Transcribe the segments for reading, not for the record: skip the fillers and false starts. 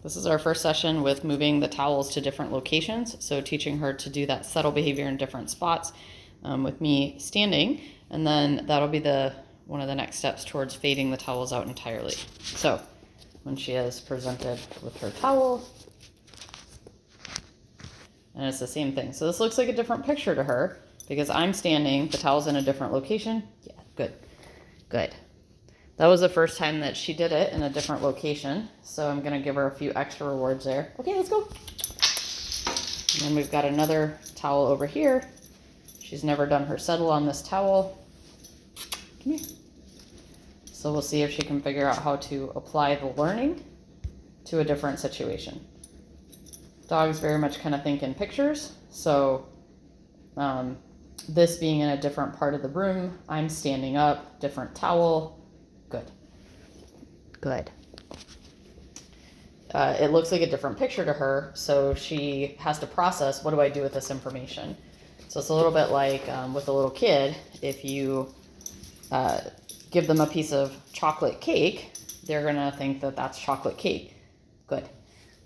This is our first session with moving the towels to different locations. So teaching her to do that subtle behavior in different spots with me standing. And then that'll be one of the next steps towards fading the towels out entirely. So when she is presented with her towel, and it's the same thing. So this looks like a different picture to her because I'm standing, the towel's in a different location. Yeah, good, good. That was the first time that she did it in a different location. So I'm gonna give her a few extra rewards there. Okay, let's go. And then we've got another towel over here. She's never done her settle on this towel. Come here. So we'll see if she can figure out how to apply the learning to a different situation. Dogs very much kind of think in pictures. So this being in a different part of the room, I'm standing up, different towel. Good. Good. It looks like a different picture to her, so she has to process, what do I do with this information? So it's a little bit like with a little kid, if you give them a piece of chocolate cake, they're going to think that that's chocolate cake. Good.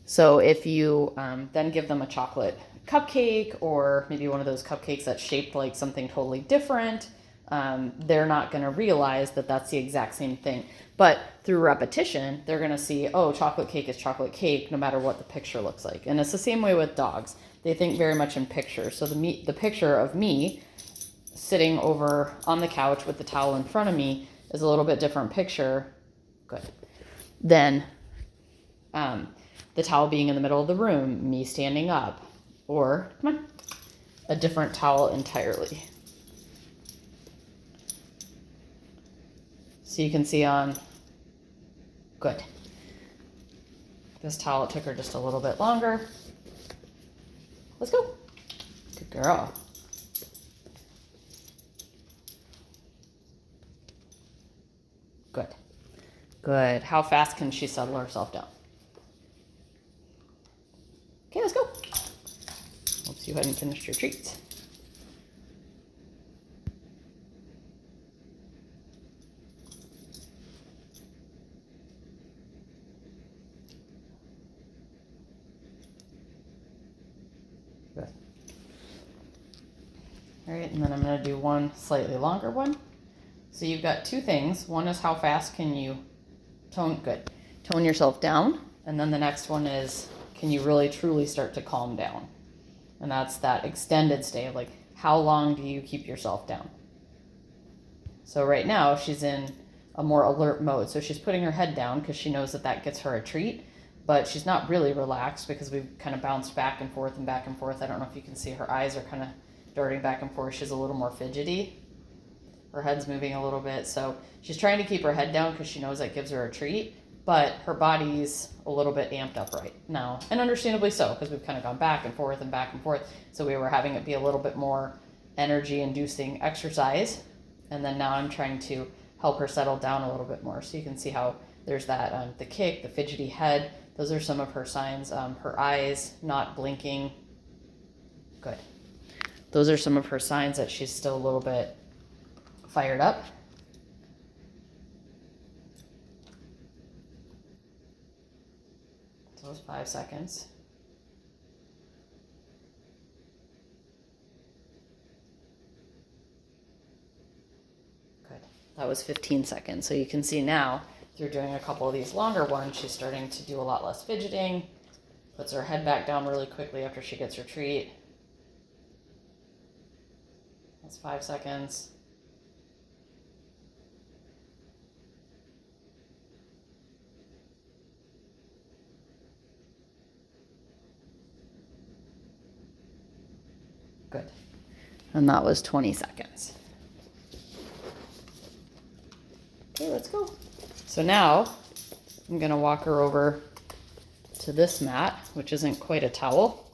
So if you then give them a chocolate cupcake, or maybe one of those cupcakes that's shaped like something totally different, they're not going to realize that that's the exact same thing. But through repetition, they're going to see, oh, chocolate cake is chocolate cake, no matter what the picture looks like. And it's the same way with dogs. They think very much in pictures. So the picture of me sitting over on the couch with the towel in front of me is a little bit different picture. Good. Than the towel being in the middle of the room, me standing up, or, come on, a different towel entirely. So you can see on, good. This towel, it took her just a little bit longer. Let's go. Good girl. Good. Good. How fast can she settle herself down? Okay, let's go. Oops, you hadn't finished your treats. Good. All right, and then I'm going to do one slightly longer one. So you've got two things. One is how fast can you tone yourself down, and then the next one is, can you really truly start to calm down? And that's that extended stay of like, how long do you keep yourself down? So right now she's in a more alert mode. So she's putting her head down because she knows that that gets her a treat, but she's not really relaxed because we've kind of bounced back and forth and back and forth. I don't know if you can see her eyes are kind of darting back and forth. She's a little more fidgety. Her head's moving a little bit. So she's trying to keep her head down because she knows that gives her a treat, but her body's a little bit amped up right now, and understandably so, because we've kind of gone back and forth and back and forth. So we were having it be a little bit more energy-inducing exercise, and then now I'm trying to help her settle down a little bit more. So you can see how there's that, the kick, the fidgety head. Those are some of her signs. Her eyes not blinking. Good. Those are some of her signs that she's still a little bit fired up. So it's 5 seconds. Good. That was 15 seconds. So you can see now, through doing a couple of these longer ones, she's starting to do a lot less fidgeting, puts her head back down really quickly after she gets her treat. That's 5 seconds. Good. And that was 20 seconds. Okay, let's go. So now I'm going to walk her over to this mat, which isn't quite a towel.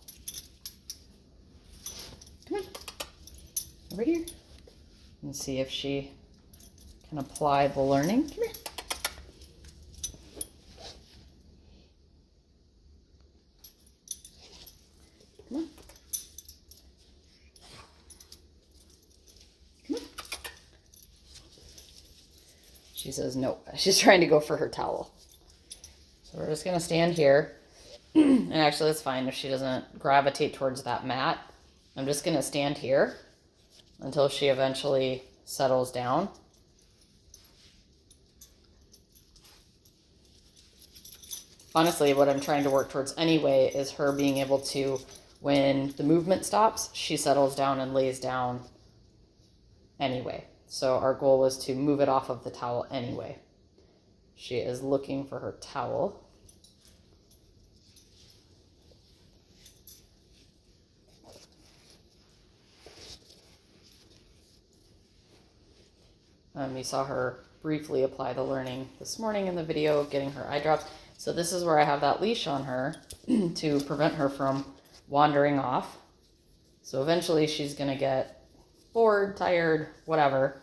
Come on. Over here. And see if she can apply the learning. Come here. Come on. She says no. She's trying to go for her towel. So we're just going to stand here. And actually that's fine if she doesn't gravitate towards that mat. I'm just going to stand here until she eventually settles down. Honestly, what I'm trying to work towards anyway is her being able to, when the movement stops, she settles down and lays down anyway. So our goal was to move it off of the towel anyway. She is looking for her towel. You saw her briefly apply the learning this morning in the video, getting her eye drops. So this is where I have that leash on her to prevent her from wandering off. So eventually she's going to get bored, tired, whatever,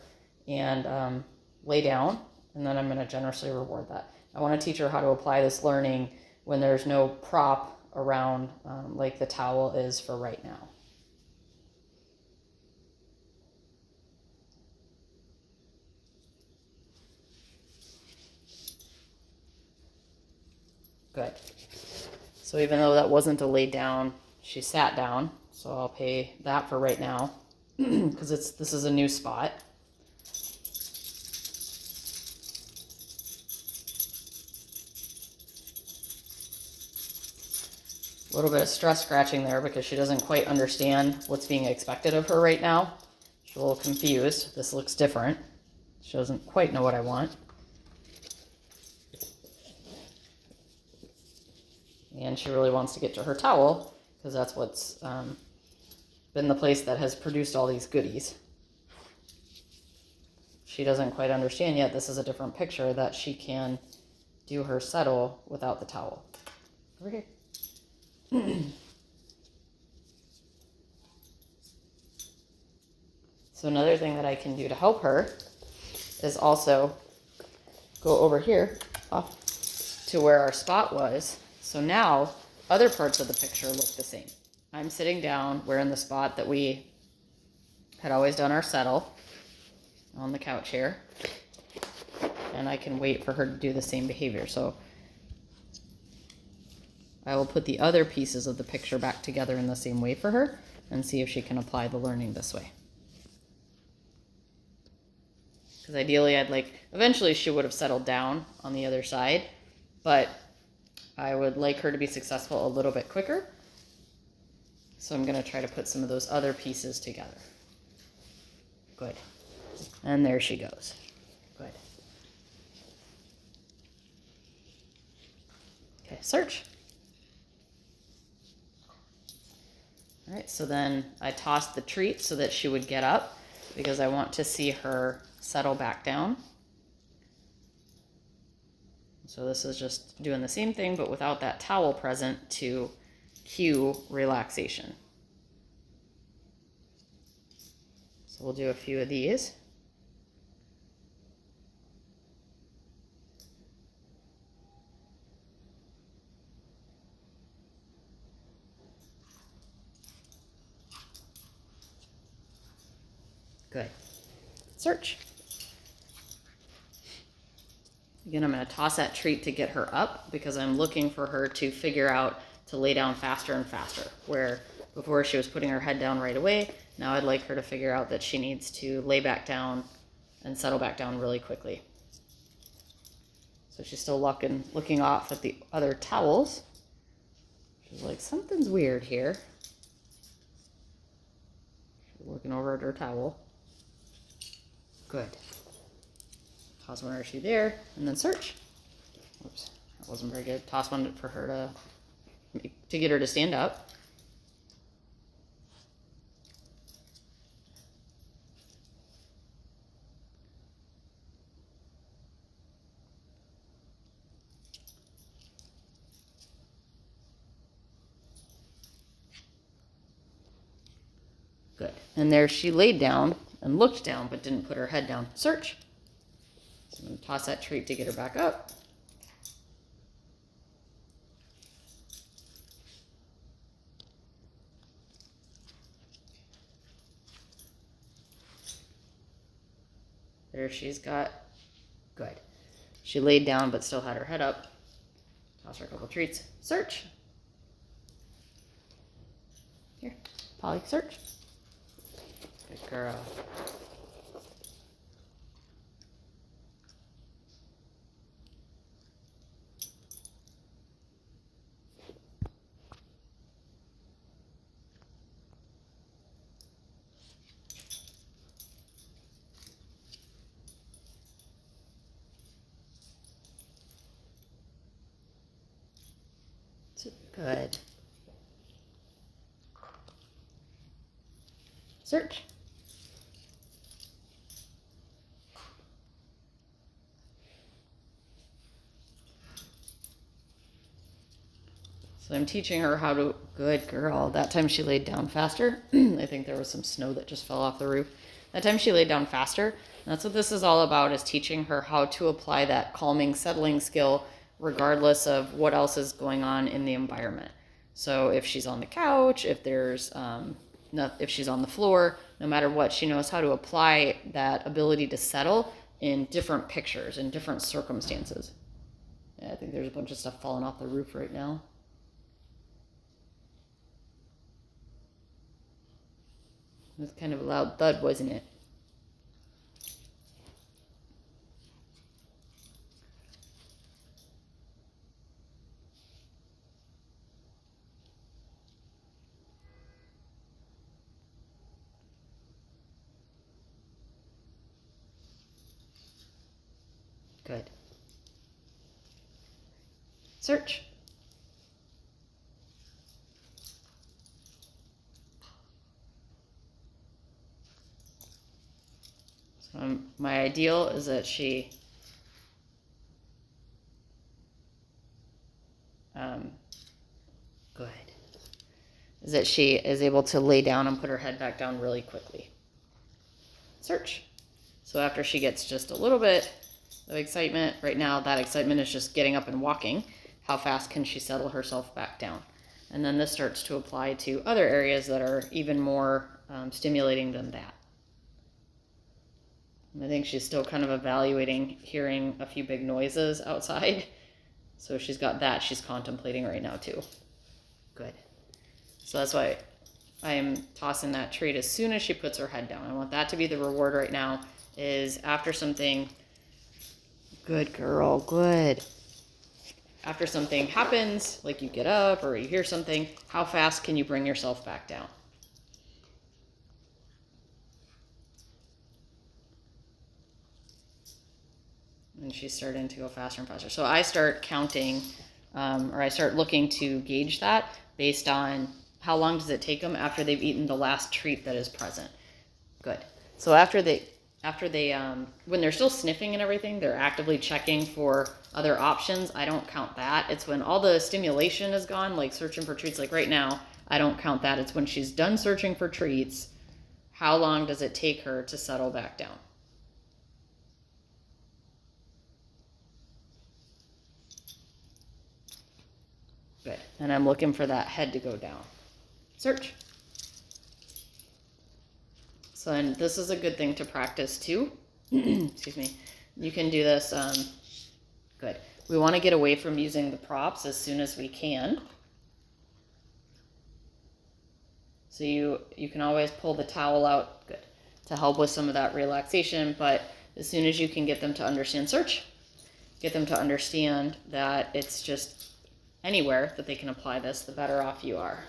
and lay down, and then I'm going to generously reward that. I want to teach her how to apply this learning when there's no prop around like the towel is for right now. Good. So even though that wasn't a lay down, she sat down. So I'll pay that for right now because this is a new spot. A little bit of stress scratching there because she doesn't quite understand what's being expected of her right now. She's a little confused. This looks different. She doesn't quite know what I want. And she really wants to get to her towel because that's what's been the place that has produced all these goodies. She doesn't quite understand yet. This is a different picture that she can do her settle without the towel. Over here. So another thing that I can do to help her is also go over here off to where our spot was. So now other parts of the picture look the same. I'm sitting down, we're in the spot that we had always done our settle on the couch here. And I can wait for her to do the same behavior. So I will put the other pieces of the picture back together in the same way for her and see if she can apply the learning this way. Because ideally eventually she would have settled down on the other side, but I would like her to be successful a little bit quicker. So I'm going to try to put some of those other pieces together. Good. And there she goes. Good. Okay, search. All right, so then I tossed the treat so that she would get up because I want to see her settle back down. So this is just doing the same thing, but without that towel present to cue relaxation. So we'll do a few of these. Good. Search. Again, I'm going to toss that treat to get her up because I'm looking for her to figure out to lay down faster and faster. Where before she was putting her head down right away, now I'd like her to figure out that she needs to lay back down and settle back down really quickly. So she's still looking off at the other towels. She's like, something's weird here. She's looking over at her towel. Good. Toss one or two there, and then search. Oops, that wasn't very good. Toss one for her to get her to stand up. Good. And there she laid down and looked down, but didn't put her head down. Search. So I'm going to toss that treat to get her back up. There she's got. Good. She laid down but still had her head up. Toss her a couple treats. Search. Here, Polly, search. Good girl. Good. Search. So I'm teaching her how to, good girl. That time she laid down faster. I think there was some snow that just fell off the roof. That time she laid down faster. That's what this is all about, is teaching her how to apply that calming, settling skill regardless of what else is going on in the environment. So if she's on the couch, if there's, if she's on the floor, no matter what, she knows how to apply that ability to settle in different pictures, in different circumstances. Yeah, I think there's a bunch of stuff falling off the roof right now. It was kind of a loud thud, wasn't it? Good. Search. So my ideal is that she good. Is that she is able to lay down and put her head back down really quickly. Search. So after she gets just a little bit of excitement, right now that excitement is just getting up and walking. How fast can she settle herself back down? And then this starts to apply to other areas that are even more stimulating than that. And I think she's still kind of evaluating hearing a few big noises outside. So she's got that she's contemplating right now too. Good. So that's why I'm tossing that treat as soon as she puts her head down. I want that to be the reward right now, is after something, good girl, good. After something happens, like you get up or you hear something, how fast can you bring yourself back down? And she's starting to go faster and faster. So I start counting, or I start looking to gauge that based on how long does it take them after they've eaten the last treat that is present. Good. So after they, when they're still sniffing and everything, they're actively checking for other options. I don't count that. It's when all the stimulation is gone, like searching for treats, like right now, I don't count that. It's when she's done searching for treats, how long does it take her to settle back down? Good. And I'm looking for that head to go down. Search. So then this is a good thing to practice too. Excuse me. You can do this. Good. We want to get away from using the props as soon as we can. So you can always pull the towel out, good, to help with some of that relaxation. But as soon as you can get them to understand search, get them to understand that it's just anywhere that they can apply this, the better off you are.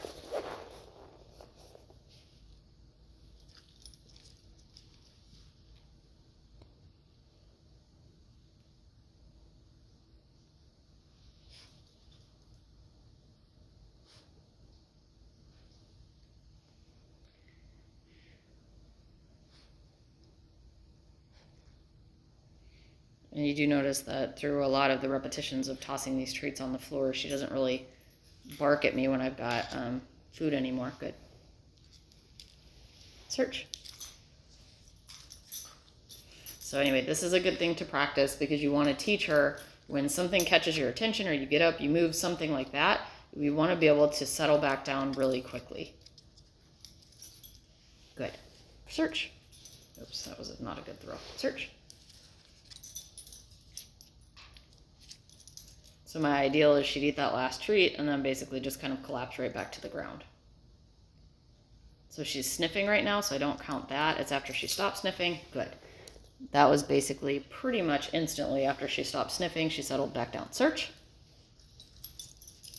And you do notice that through a lot of the repetitions of tossing these treats on the floor, she doesn't really bark at me when I've got food anymore. Good. Search. So anyway, this is a good thing to practice because you want to teach her when something catches your attention or you get up, you move, something like that, we want to be able to settle back down really quickly. Good. Search. Oops, that was not a good throw. Search. So my ideal is she'd eat that last treat and then basically just kind of collapse right back to the ground. So she's sniffing right now, so I don't count that. It's after she stopped sniffing. Good. That was basically pretty much instantly after she stopped sniffing, she settled back down. Search.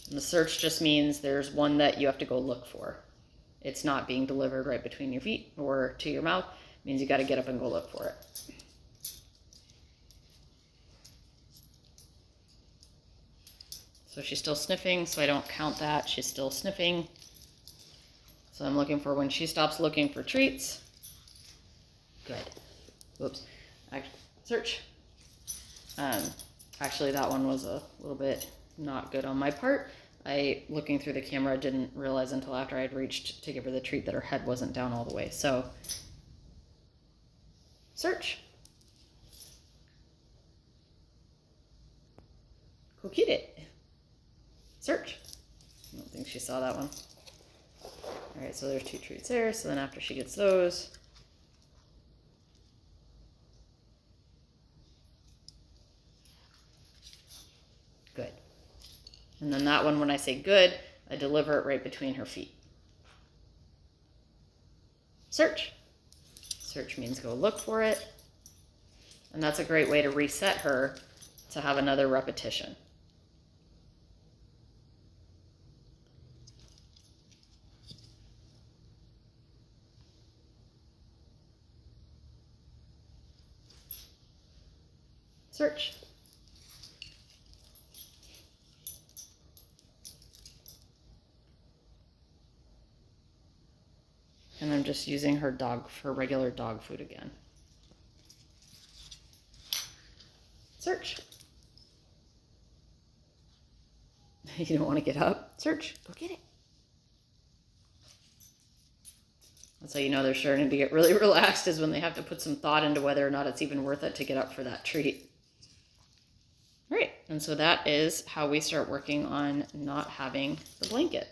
And the search just means there's one that you have to go look for. It's not being delivered right between your feet or to your mouth. It means you got to get up and go look for it. So she's still sniffing, so I don't count that. She's still sniffing. So I'm looking for when she stops looking for treats. Good. Whoops. Search. Actually, that one was a little bit not good on my part. Looking through the camera, didn't realize until after I had reached to give her the treat that her head wasn't down all the way. So, search. Go get it. Search. I don't think she saw that one. All right, so there's 2 treats there. So then after she gets those, good. And then that one, when I say good, I deliver it right between her feet. Search. Search means go look for it. And that's a great way to reset her to have another repetition. Search. And I'm just using her regular dog food again. Search. You don't want to get up? Search. Go get it. That's how you know they're starting to get really relaxed, is when they have to put some thought into whether or not it's even worth it to get up for that treat. All right, and so that is how we start working on not having the blanket.